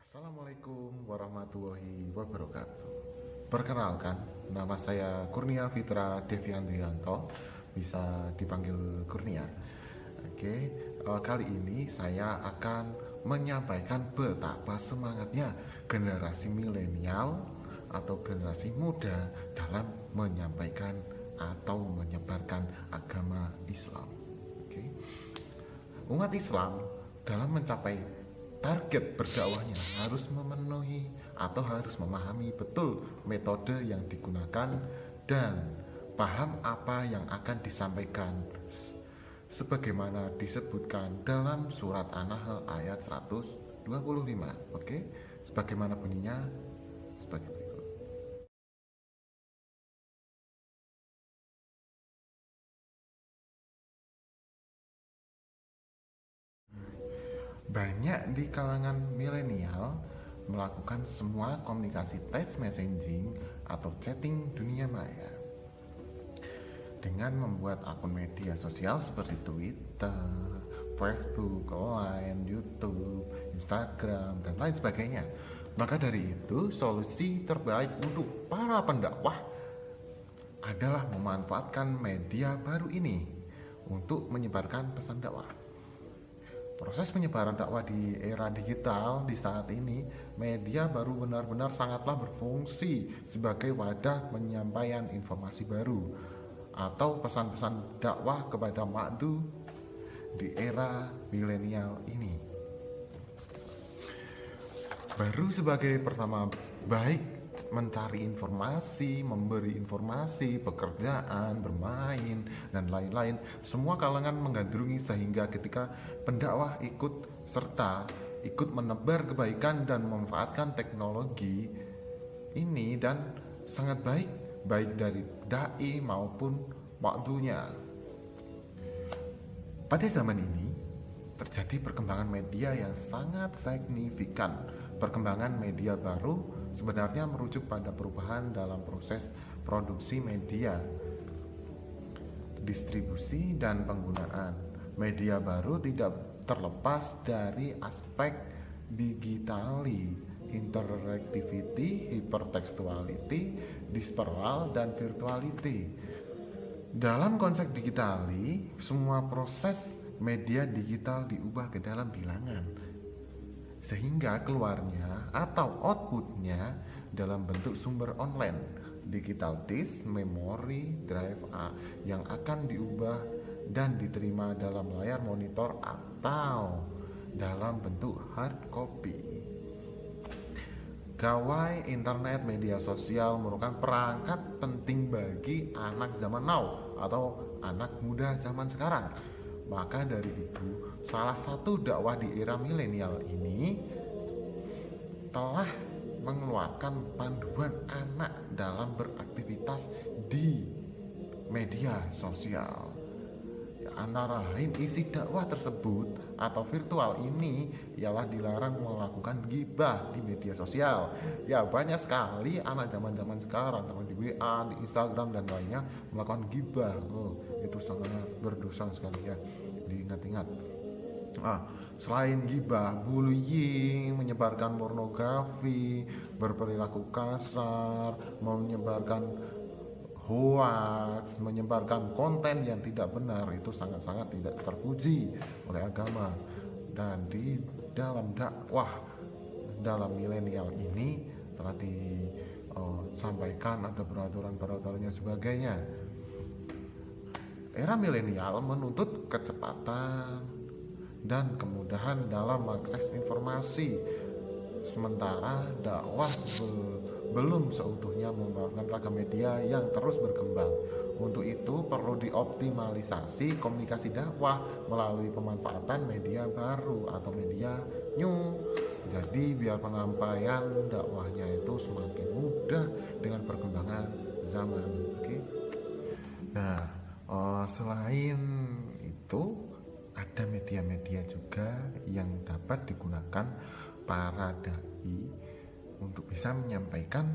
Assalamualaikum warahmatullahi wabarakatuh. Perkenalkan, nama saya Kurnia Fitra Deviandrianto, bisa dipanggil Kurnia. Kali ini saya akan menyampaikan betapa semangatnya generasi milenial atau generasi muda dalam menyampaikan atau menyebarkan agama Islam. Oke. Umat Islam dalam mencapai target berdakwahnya harus memenuhi atau harus memahami betul metode yang digunakan dan paham apa yang akan disampaikan sebagaimana disebutkan dalam surat An-Nahl ayat 125. Oke, sebagaimana bunyinya sebagai berikut. Banyak di kalangan milenial melakukan semua komunikasi text messaging atau chatting dunia maya dengan membuat akun media sosial seperti Twitter, Facebook, Line, YouTube, Instagram, dan lain sebagainya. Maka dari itu, solusi terbaik untuk para pendakwah adalah memanfaatkan media baru ini untuk menyebarkan pesan dakwah. Proses penyebaran dakwah di era digital di saat ini, media baru benar-benar sangatlah berfungsi sebagai wadah penyampaian informasi baru atau pesan-pesan dakwah kepada makdu di era milenial ini. Baru sebagai pertama baik mencari informasi, memberi informasi, pekerjaan, bermain, dan lain-lain. Semua kalangan menggandrungi sehingga ketika pendakwah ikut serta ikut menebar kebaikan dan memanfaatkan teknologi ini dan sangat baik dari dai maupun waktunya. Pada zaman ini terjadi perkembangan media yang sangat signifikan. Perkembangan media baru sebenarnya merujuk pada perubahan dalam proses produksi media, distribusi, dan penggunaan. Media baru tidak terlepas dari aspek digitali, interactivity, hypertextuality, dispersal, dan virtuality. Dalam konsep digitali, semua proses media digital diubah ke dalam bilangan sehingga keluarnya atau outputnya dalam bentuk sumber online, digital disk, memori, drive yang akan diubah dan diterima dalam layar monitor atau dalam bentuk hard copy. Gawai internet media sosial merupakan perangkat penting bagi anak zaman now atau anak muda zaman sekarang. Maka dari itu, salah satu dakwah di era milenial ini telah mengeluarkan panduan anak dalam beraktivitas di media sosial. Antara lain isi dakwah tersebut atau virtual ini ialah dilarang melakukan gibah di media sosial. Ya, banyak sekali anak zaman-zaman sekarang di WA, di Instagram, dan lainnya melakukan gibah. Itu sangat berdosa sekali ya, diingat-ingat. Selain gibah, bullying, menyebarkan pornografi, berperilaku kasar, menyebarkan hoax, menyebarkan konten yang tidak benar, itu sangat-sangat tidak terpuji oleh agama. Dan di dalam dakwah dalam milenial ini telah disampaikan ada peraturan-peraturannya sebagainya. Era milenial menuntut kecepatan dan kemudahan dalam mengakses informasi, sementara dakwah belum seutuhnya merupakan ragam media yang terus berkembang. Untuk itu perlu dioptimalisasi komunikasi dakwah melalui pemanfaatan media baru atau media new. Jadi biar penyampaian dakwahnya itu semakin mudah dengan perkembangan zaman. Nah, selain itu ada media-media juga yang dapat digunakan para dai untuk bisa menyampaikan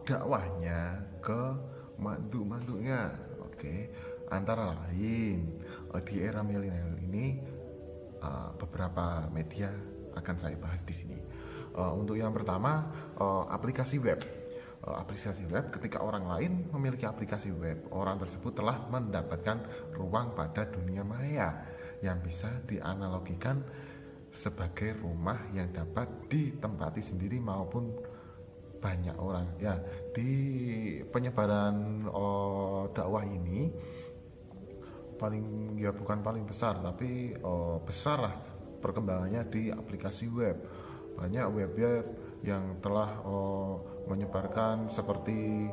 dakwahnya ke mandu-mandunya. Antara lain di era milenial ini beberapa media akan saya bahas di sini. Untuk yang pertama, aplikasi web. Aplikasi web, ketika orang lain memiliki aplikasi web, orang tersebut telah mendapatkan ruang pada dunia maya yang bisa dianalogikan sebagai rumah yang dapat ditempati sendiri maupun banyak orang. Ya, di penyebaran dakwah ini paling, ya bukan paling besar, tapi besar lah perkembangannya di aplikasi web. Banyak web-web yang telah menyebarkan seperti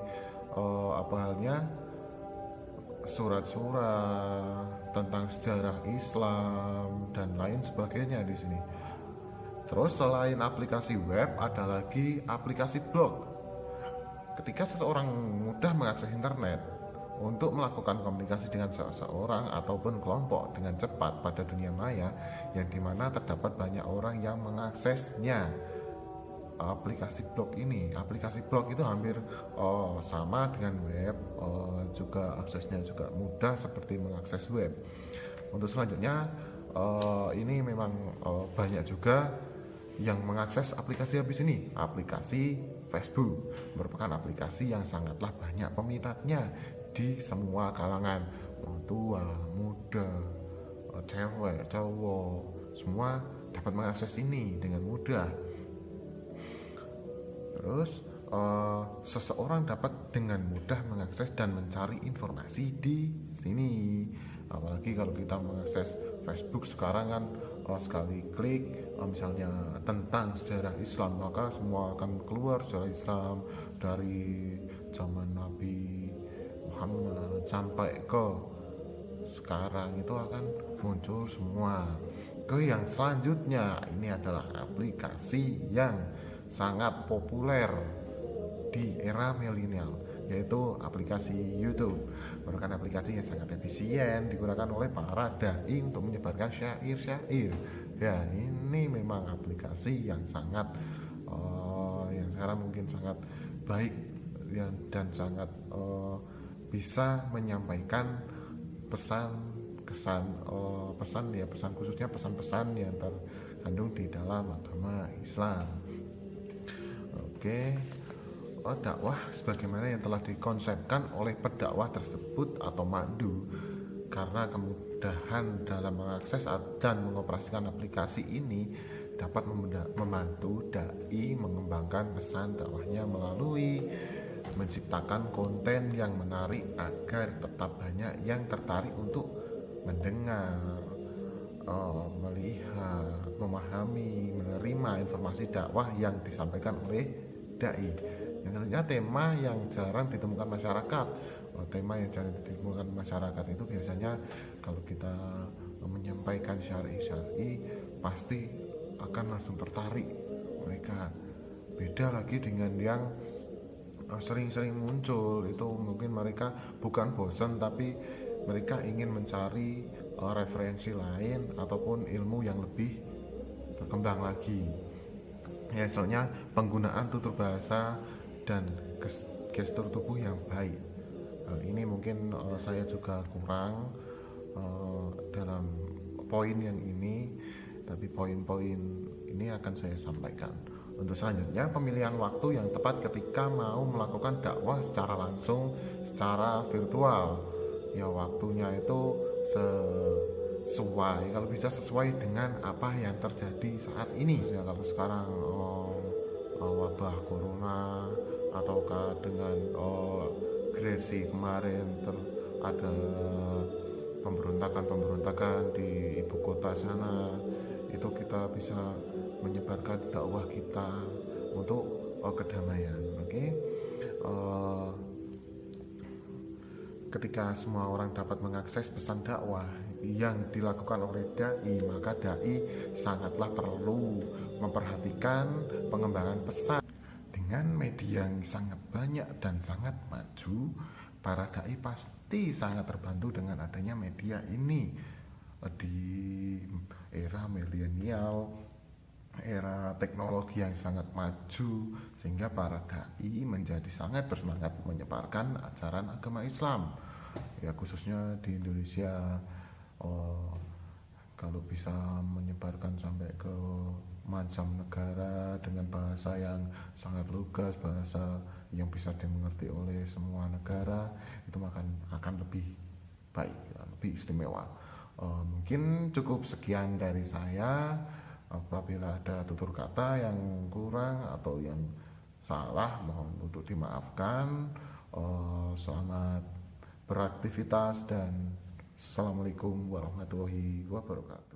apa halnya surat-surat tentang sejarah Islam dan lain sebagainya di sini. Terus selain aplikasi web, ada lagi aplikasi blog. Ketika seseorang mudah mengakses internet untuk melakukan komunikasi dengan seseorang ataupun kelompok dengan cepat pada dunia maya, yang dimana terdapat banyak orang yang mengaksesnya. Aplikasi blog itu hampir sama dengan web, juga aksesnya juga mudah seperti mengakses web. Untuk selanjutnya, ini memang banyak juga yang mengakses aplikasi habis ini. Aplikasi Facebook merupakan aplikasi yang sangatlah banyak peminatnya di semua kalangan, tua, muda, cewek, cowok, semua dapat mengakses ini dengan mudah. Terus seseorang dapat dengan mudah mengakses dan mencari informasi di sini. Apalagi kalau kita mengakses Facebook sekarang kan, sekali klik misalnya tentang sejarah Islam, maka semua akan keluar sejarah Islam dari zaman Nabi Muhammad sampai ke sekarang, itu akan muncul semua. Yang selanjutnya, ini adalah aplikasi yang sangat populer di era milenial, yaitu aplikasi YouTube. Merupakan aplikasi yang sangat efisien, digunakan oleh para dai untuk menyebarkan syair-syair. Ya, ini memang aplikasi yang sangat yang sekarang mungkin sangat baik dan sangat bisa menyampaikan pesan khususnya pesan-pesan yang terkandung di dalam agama Islam. Oke, dakwah sebagaimana yang telah dikonsepkan oleh pendakwah tersebut atau makdu, karena kemudahan dalam mengakses dan mengoperasikan aplikasi ini dapat membantu dai mengembangkan pesan dakwahnya melalui menciptakan konten yang menarik agar tetap banyak yang tertarik untuk mendengar, melihat, memahami, menerima informasi dakwah yang disampaikan oleh dai. Yang selanjutnya, tema yang jarang ditemukan masyarakat. Tema yang jarang ditemukan masyarakat itu biasanya kalau kita menyampaikan syar'i pasti akan langsung tertarik mereka. Beda lagi dengan yang sering-sering muncul, itu mungkin mereka bukan bosan, tapi mereka ingin mencari referensi lain ataupun ilmu yang lebih berkembang lagi. Ya, soalnya penggunaan tutur bahasa dan gestur tubuh yang baik. Ini mungkin saya juga kurang dalam poin yang ini, tapi poin-poin ini akan saya sampaikan. Untuk selanjutnya, pemilihan waktu yang tepat ketika mau melakukan dakwah secara langsung, secara virtual. Ya, waktunya itu sesuai, kalau bisa sesuai dengan apa yang terjadi saat ini. Ya, kalau sekarang wabah corona, ataukah dengan Gresi kemarin ada pemberontakan di ibu kota sana, itu kita bisa menyebarkan dakwah kita untuk kedamaian. Ketika semua orang dapat mengakses pesan dakwah yang dilakukan oleh dai, maka dai sangatlah perlu memperhatikan pengembangan pesan. Dengan media yang sangat banyak dan sangat maju, para dai pasti sangat terbantu dengan adanya media ini. Di era milenial, era teknologi yang sangat maju, sehingga para dai menjadi sangat bersemangat menyebarkan ajaran agama Islam. Ya, khususnya di Indonesia, kalau bisa menyebarkan sampai ke macam negara dengan bahasa yang sangat lugas, bahasa yang bisa dimengerti oleh semua negara, itu akan lebih baik, lebih istimewa. Mungkin cukup sekian dari saya. Apabila ada tutur kata yang kurang atau yang salah, mohon untuk dimaafkan. Selamat beraktivitas dan Assalamualaikum warahmatullahi wabarakatuh.